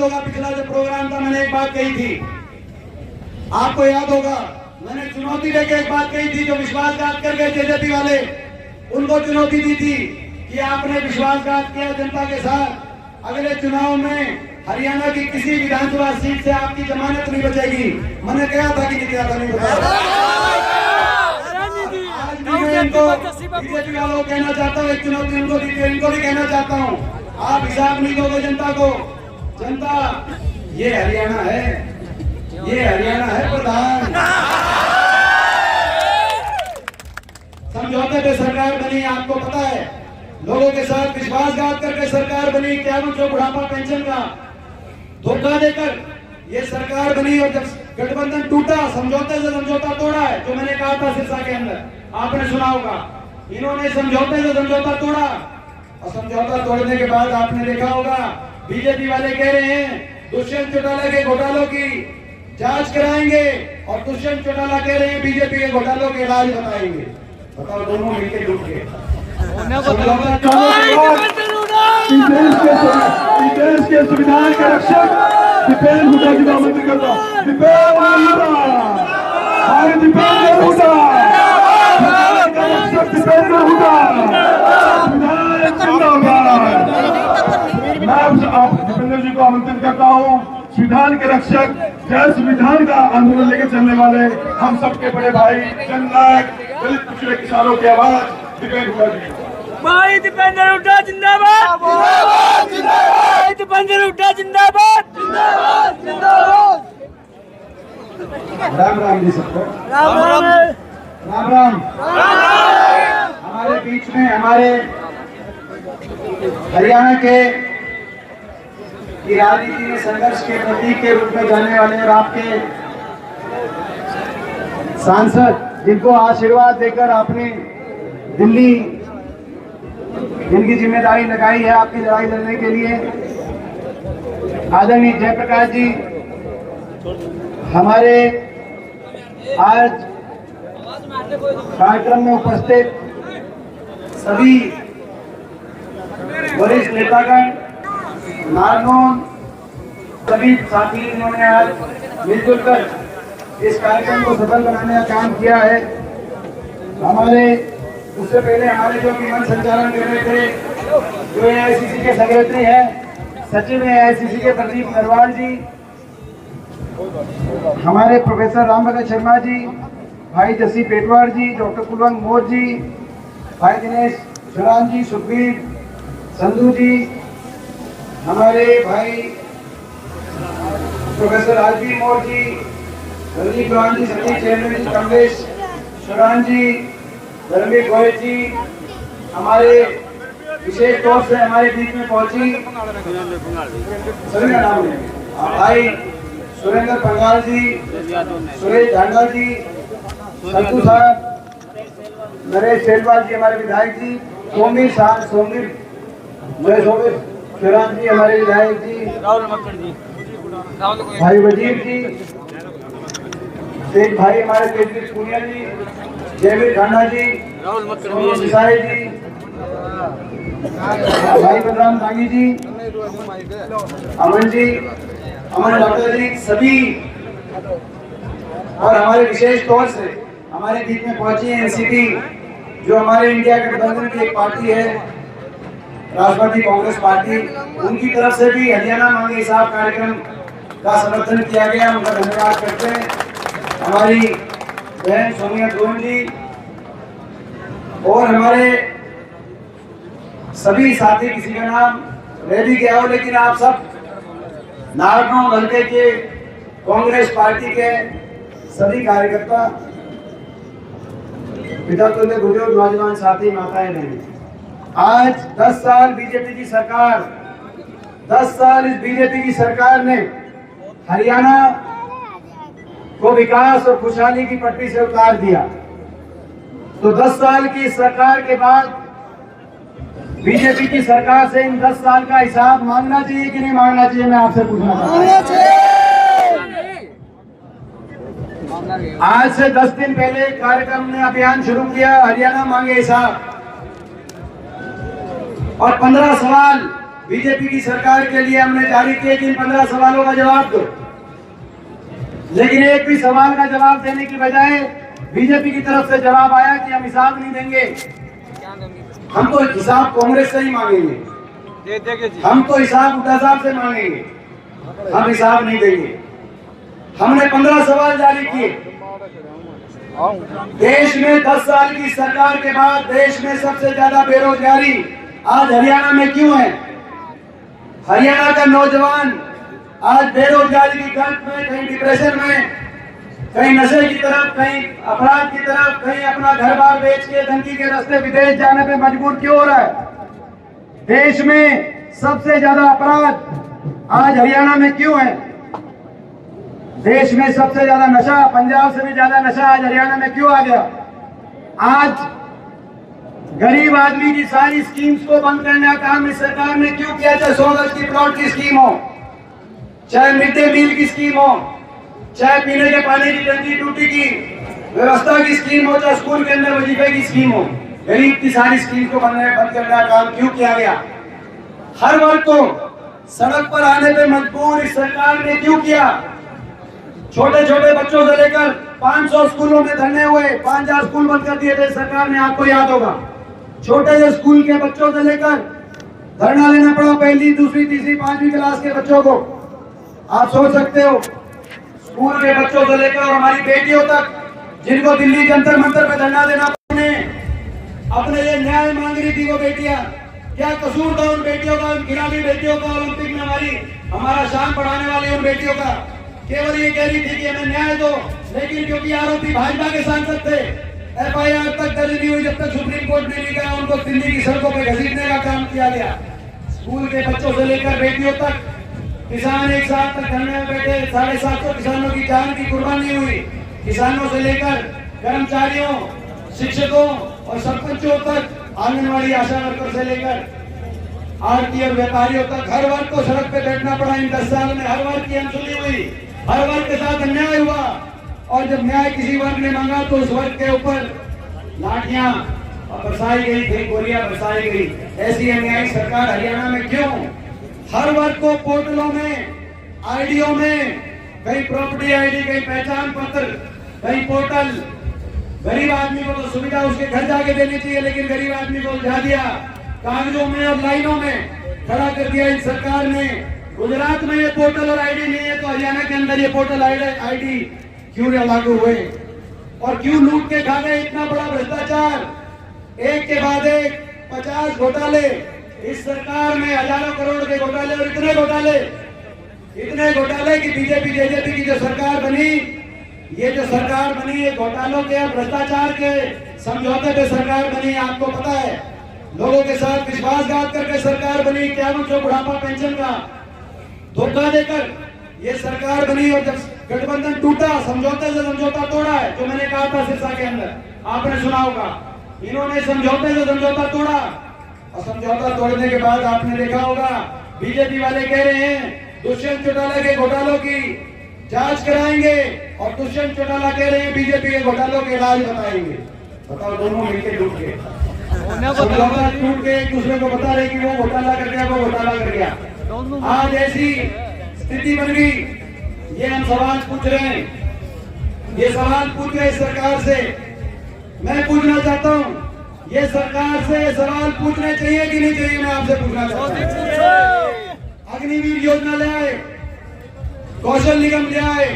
होगा पिछला जो प्रोग्राम था, मैंने एक बात कही थी, आपको याद होगा, मैंने चुनौती देके एक बात कही थी, जो विश्वासघात कर गए जेजेपी वाले, उनको चुनौती दी थी कि आपने विश्वासघात किया जनता के साथ, अगले चुनाव में हरियाणा की किसी विधानसभा सीट से आपकी जमानत नहीं बचेगी। मैंने कहा था कि नहीं किया था, नहीं बताया। आज भी मैं इनको बीजेपी वालों को कहना चाहता हूँ, एक चुनौती उनको दी थी, इनको भी कहना चाहता हूँ, आप हिसाब नहीं दोगे जनता को। जनता, ये हरियाणा है, ये हरियाणा है प्रधान। समझौते पे सरकार बनी, आपको पता है, लोगों के साथ विश्वासघात करके सरकार बनी, 51 बुढ़ापा पेंशन का धोखा देकर ये सरकार बनी। और जब गठबंधन टूटा, समझौते से समझौता तोड़ा है, जो मैंने कहा था सिरसा के अंदर, आपने सुना होगा, इन्होंने समझौते से समझौता तोड़ा, और समझौता तोड़ने के बाद आपने देखा होगा, बीजेपी वाले कह रहे हैं दुष्यंत चौटाला के घोटालों की जांच कराएंगे, और दुष्यंत चौटाला कह रहे हैं बीजेपी के घोटालों के इलाज बताएंगे। बताओ, दोनों मिलकर जुट गए। देश के संविधान के रक्षक दीपेंद्र हुड्डा जी का आमंत्रित करता हूं। दीपेंद्र हुड्डा, दीपेंद्र हुड्डा, मैं आप दीपेंद्र जी को आमंत्रित करता हूं। संविधान के रक्षक, जय संविधान का आंदोलन लेकर चलने वाले हम सबके बड़े भाई, जननायक, दलित पिछड़े किसानों की आवाज दीपेंद्र हुड्डा जी। भाई दीपेंद्र हुड्डा जिंदाबाद, जिंदाबाद, जिंदाबाद। दीपेंद्र हुड्डा जिंदाबाद, जिंदाबाद, जिंदाबाद। राम राम जी सबको, राम राम, राम राम। हमारे बीच में हमारे हरियाणा के की राजनीति में संघर्ष के प्रतीक के रूप में जाने वाले और आपके सांसद, जिनको आशीर्वाद देकर आपने दिल्ली जिनकी जिम्मेदारी लगाई है आपकी लड़ाई लड़ने के लिए, आदरणीय जयप्रकाश जी, हमारे आज कार्यक्रम में उपस्थित सभी वरिष्ठ नेतागण, नागनोन, सभी साथी जिन्होंने आज मिलजुल कर इस कार्यक्रम को सफल बनाने का काम किया है। हमारे उससे पहले हमारे जो विमान संचालन कर रहे थे, जो एआईसीसी के सेक्रेटरी हैं, सचिव हैं एआईसीसी के प्रदीप नरवाल जी, हमारे प्रोफेसर राम भगत शर्मा जी, भाई जसी पेटवार जी, डॉक्टर कुलवंत मोर जी, भाई दिनेश शरान जी, सुखबीर संधू जी, हमारे भाई प्रोफेसर आरपी मोर जी, रंजीत चौहान जी, सचिव चेयरमैन जी, कमलेश शरान जी, धर्मवीर गोयल जी, हमारे विशेष तौर से हमारे बीच में पहुंची सभी का नाम है, भाई सुरेंद्र पंगाल जी, सुरेश झांडा जी, संतू साहब, नरेश सेलवाल जी हमारे विधायक जी, सोमवीर शिवराम जी हमारे विधायक जी, राहुल मक्कड़ जी, भाई वजीर जी, शेख भाई हमारे तेजवीर पुनिया जी, जयवीर खांडा जी, राहुल मक्कड़ जी, भाई बलराम दांगी जी, अमन जी, अमन डॉक्टर जी, सभी, और हमारे विशेष तौर से हमारे बीच में पहुंची है एनसीपी, जो हमारे इंडिया गठबंधन की एक पार्टी है, राष्ट्रवादी कांग्रेस पार्टी, उनकी तरफ से भी हरियाणा मांगे हिसाब कार्यक्रम का समर्थन किया गया, उनका धन्यवाद करते हैं। हमारी बहन सोनिया गोविंद जी और हमारे सभी साथी, किसी का नाम रह भी गया हो, लेकिन आप सब नागनौर हल्के के कांग्रेस पार्टी के सभी कार्यकर्ता, पिता तुल्य बुजुर्ग, नौजवान साथी, माताएं बहनें, आज 10 साल बीजेपी की सरकार, 10 साल इस बीजेपी की सरकार ने हरियाणा को विकास और खुशहाली की पटरी से उतार दिया। तो 10 साल की सरकार के बाद बीजेपी की सरकार से इन 10 साल का हिसाब मांगना चाहिए कि नहीं मांगना चाहिए, मैं आपसे पूछना चाहता हूं। आज से 10 दिन पहले कार्यक्रम ने अभियान शुरू किया, हरियाणा मांगे हिसाब, और 15 सवाल बीजेपी की सरकार के लिए हमने जारी किए कि इन 15 सवालों का जवाब दो, लेकिन एक भी सवाल का जवाब देने की बजाय बीजेपी की तरफ से जवाब आया कि हम हिसाब नहीं देंगे, हम तो हिसाब कांग्रेस से ही मांगेंगे, हम तो हिसाब उद्धव साहब से मांगेंगे, हम हिसाब नहीं देंगे। हमने 15 सवाल जारी किए। देश में 10 साल की सरकार के बाद देश में सबसे ज्यादा बेरोजगारी आज हरियाणा में क्यों है? हरियाणा का नौजवान आज बेरोजगारी की गर्त में, कहीं डिप्रेशन में, कहीं नशे की तरफ, कहीं अपराध की तरफ, कहीं अपना घर बार बेच के धमकी के रास्ते विदेश जाने पे मजबूर क्यों हो रहा है? देश में सबसे ज्यादा अपराध आज हरियाणा में क्यों है? देश में सबसे ज्यादा नशा, पंजाब से भी ज्यादा नशा आज हरियाणा में क्यों आ गया? आज गरीब आदमी की सारी स्कीम्स को बंद करने का काम इस सरकार ने क्यों किया? चाहे 100 गज की प्लॉट की स्कीम हो, चाहे मिड डे मील की स्कीम हो, चाहे पीने के पानी की टंकी टूटी की व्यवस्था की स्कीम हो, चाहे स्कूल के अंदर वजीफे की स्कीम हो, गरीब की सारी स्कीम को बंद करने का काम क्यों किया गया? हर वर्ग को सड़क पर आने पे मजबूर इस सरकार ने क्यों किया? छोटे छोटे बच्चों से लेकर 500 स्कूलों में धरने हुए, 5000 स्कूल बंद कर दिए थे सरकार ने, आपको याद होगा। छोटे से स्कूल के बच्चों से लेकर धरना लेना पड़ा पहली, दूसरी, तीसरी, 5वीं क्लास के बच्चों को। आप सोच सकते हो, स्कूल के बच्चों से लेकर और हमारी बेटियों तक, जिनको दिल्ली जंतर मंतर पे धरना देना पड़े, अपने ये न्याय मांग रही थी वो बेटियां। क्या कसूर था उन बेटियों का, उन खिलाड़ी बेटियों का, ओलंपिक में हमारा शान बढ़ाने वाली उन बेटियों का? केवल ये कह रही थी कि हमें न्याय दो, लेकिन क्योंकि आरोपी भाजपा के सांसद थे, FIR तक दर्ज नहीं हुई जब तक सुप्रीम कोर्ट ने नहीं कहा, उनको दिल्ली की सड़कों पर घसीटने का काम किया गया। स्कूल के बच्चों से लेकर बेटियों तक, किसान एक साथ तक धरने में बैठे, 750 किसानों की जान की कुर्बानी हुई। किसानों से लेकर कर्मचारियों, शिक्षकों और सरपंचों तक, आंगनबाड़ी आशा वर्कर से लेकर आरती और व्यापारियों तक, हर वर्ग को सड़क पे बैठना पड़ा। इन 10 साल में हर वर्ग की अनसुनी हुई, हर वर्ग के साथ अन्याय हुआ, और जब न्याय किसी वर्ग ने मांगा तो उस वर्ग के ऊपर लाठियां बरसाई गई थी, गोलियां बरसाई गई। ऐसी अन्यायी सरकार हरियाणा में क्यों? हर वर्ग को पोर्टलों में, आईडीओ में, कहीं प्रॉपर्टी आईडी, कहीं पहचान पत्र, कहीं पोर्टल। गरीब आदमी को तो सुविधा उसके घर जाके देनी चाहिए, लेकिन गरीब आदमी को उलझा दिया, कागजों में और लाइनों में खड़ा कर दिया इस सरकार ने। गुजरात में ये पोर्टल और आईडी नहीं है, तो हरियाणा के अंदर ये पोर्टल आईडी क्यों लागू हुए? और क्यों लूट के खा गए? इतना बड़ा भ्रष्टाचार, एक के बाद एक 50 घोटाले इस सरकार में, हजारों करोड़ के घोटाले, और इतने घोटाले कि बीजेपी जेजेपी की जो सरकार बनी, ये जो सरकार बनी, ये घोटालों के और भ्रष्टाचार के समझौते पे सरकार बनी। आपको पता है, लोगों के साथ विश्वासघात करके सरकार बनी। 51 बुढ़ापा पेंशन का धोखा देकर ये सरकार बनी, और जब गठबंधन टूटा, समझौते से समझौता तोड़ा है, जो मैंने कहा था सिरसा के अंदर, आपने सुना होगा। इन्होंने समझौते से समझौता तोड़ा, और समझौता तोड़ने के बाद आपने देखा होगा, बीजेपी वाले कह रहे हैं दुष्यंत चौटाला के घोटालों की जांच कराएंगे, और दुष्यंत चौटाला कह रहे हैं बीजेपी के घोटालों के राज बताएंगे। बताओ, दोनों मिलकर टूट गए, समझौता टूट के एक दूसरे को बता रहे कि वो घोटाला कर गया, वो घोटाला कर गया। आज ऐसी स्थिति बन गई। ये हम सवाल पूछ रहे हैं, ये सवाल पूछ रहे सरकार से। मैं पूछना चाहता हूँ, ये सरकार से सवाल पूछने चाहिए कि नहीं चाहिए? मैं आपसे पूछना चाहता हूँ। अग्निवीर योजना ले आए, कौशल निगम ले आए,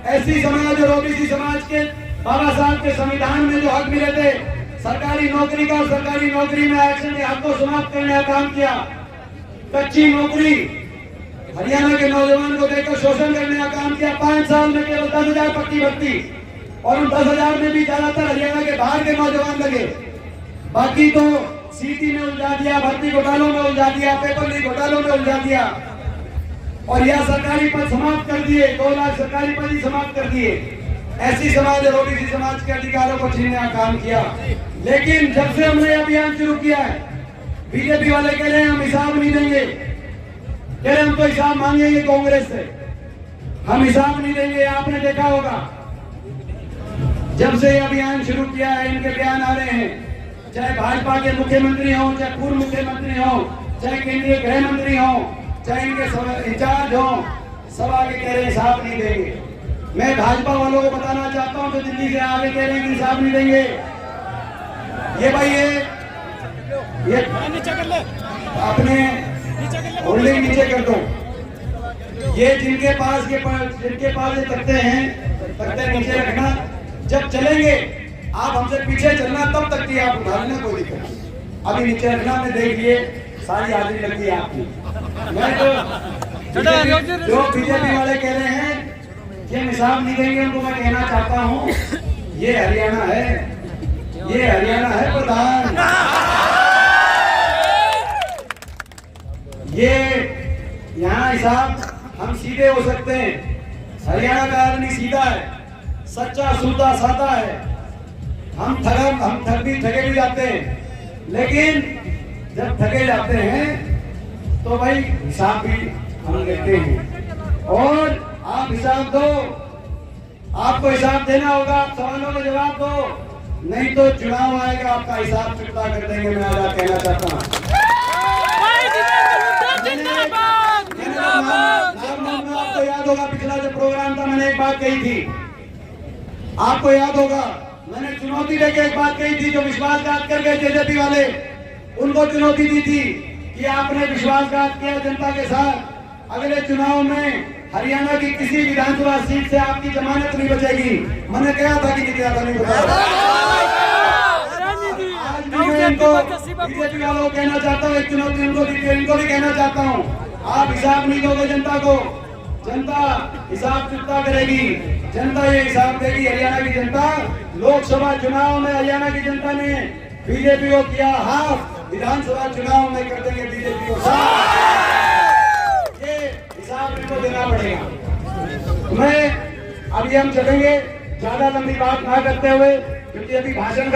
एससी समाज और ओबीसी समाज के बाबा साहब के संविधान में जो हक मिले थे, सरकारी नौकरी का, सरकारी नौकरी में आरक्षण के हक को समाप्त करने का काम किया। कच्ची नौकरी हरियाणा के नौजवान को देकर शोषण करने का काम किया। 5 साल में केवल 10,000 पक्की भर्ती, और उन 10,000 में भी ज्यादातर हरियाणा के बाहर के नौजवान लगे। बाकी तो सीटी में उलझा दिया, भर्ती घोटालों में उलझा दिया, पेपर लीक घोटालों में उलझा दिया, और यह सरकारी पद समाप्त कर दिए। 2 लाख सरकारी पद ही समाप्त कर दिए। एससी समाज और ओबीसी समाज के अधिकारों को छीनने का काम किया। लेकिन जब से हमने अभियान शुरू किया है, बीजेपी वाले कह रहे हैं हम हिसाब नहीं देंगे, कह रहे हम तो हिसाब मांगेंगे कांग्रेस से, हम हिसाब नहीं देंगे। आपने देखा होगा, जब से अभियान शुरू किया है, इनके बयान आ रहे हैं, चाहे भाजपा के मुख्यमंत्री हो, चाहे पूर्व मुख्यमंत्री हो, चाहे केंद्रीय गृह मंत्री हो, चाहे इनके इंचार्ज हो, सब आगे कह रहे हैं हिसाब नहीं देंगे। मैं भाजपा वालों को बताना चाहता हूं, तो दिल्ली से आगे कह रहे हैं कि हिसाब नहीं देंगे। ये भाई ये अपने होल्डिंग नीचे कर दो। ये जिनके पास ये तख्ते हैं, तख्ते नीचे रखना। जब चलेंगे आप हमसे पीछे चलना, तब तक की आप उठा लेना, कोई दिक्कत नहीं। अभी नीचे रखना। में देखिए सारी हाजिरी लगी है आपकी। मैं तो जो बीजेपी वाले कह रहे हैं कि हम हिसाब नहीं देंगे, उनको मैं कहना चाहता हूँ, ये हरियाणा है, ये हरियाणा है प्रधान। ये यहाँ हिसाब हम सीधे हो सकते हैं। हरियाणा का आदमी सीधा है, सच्चा सूदा सादा है। हम ठगे भी जाते हैं, लेकिन जब ठगे जाते हैं तो भाई हिसाब भी हम लेते हैं। और आप हिसाब दो, आपको हिसाब देना होगा, आप सवालों का जवाब दो, नहीं तो चुनाव आएगा, आपका हिसाब चुकता कर देंगे। मैं आज कहना चाहता हूँ, आपको याद होगा पिछला जो प्रोग्राम था, मैंने एक बात कही थी, आपको याद होगा, मैंने चुनौती देके एक बात कही थी। जो विश्वासघात कर गए जेजेपी वाले, उनको चुनौती दी थी कि आपने विश्वासघात किया जनता के साथ। अगले चुनाव में हरियाणा की किसी विधानसभा सीट से आपकी जमानत नहीं बचेगी। मैंने कहा था कि नहीं किया था, नहीं बताया। आज मैं इनको बीजेपी वालों को कहना चाहता हूँ, एक चुनौती उनको दी थी, इनको भी कहना चाहता हूँ, आप हिसाब नहीं दोगे जनता को, जनता हिसाब चुकता करेगी। जनता ये हिसाब देगी। हरियाणा की जनता, लोकसभा चुनाव में हरियाणा की जनता ने बीजेपी को किया हाफ, विधानसभा चुनाव में कर देंगे बीजेपी को साफ। ये हिसाब इनको देना पड़ेगा। मैं अभी हम चलेंगे, ज्यादा लंबी बात ना करते हुए, क्योंकि अभी भाषण का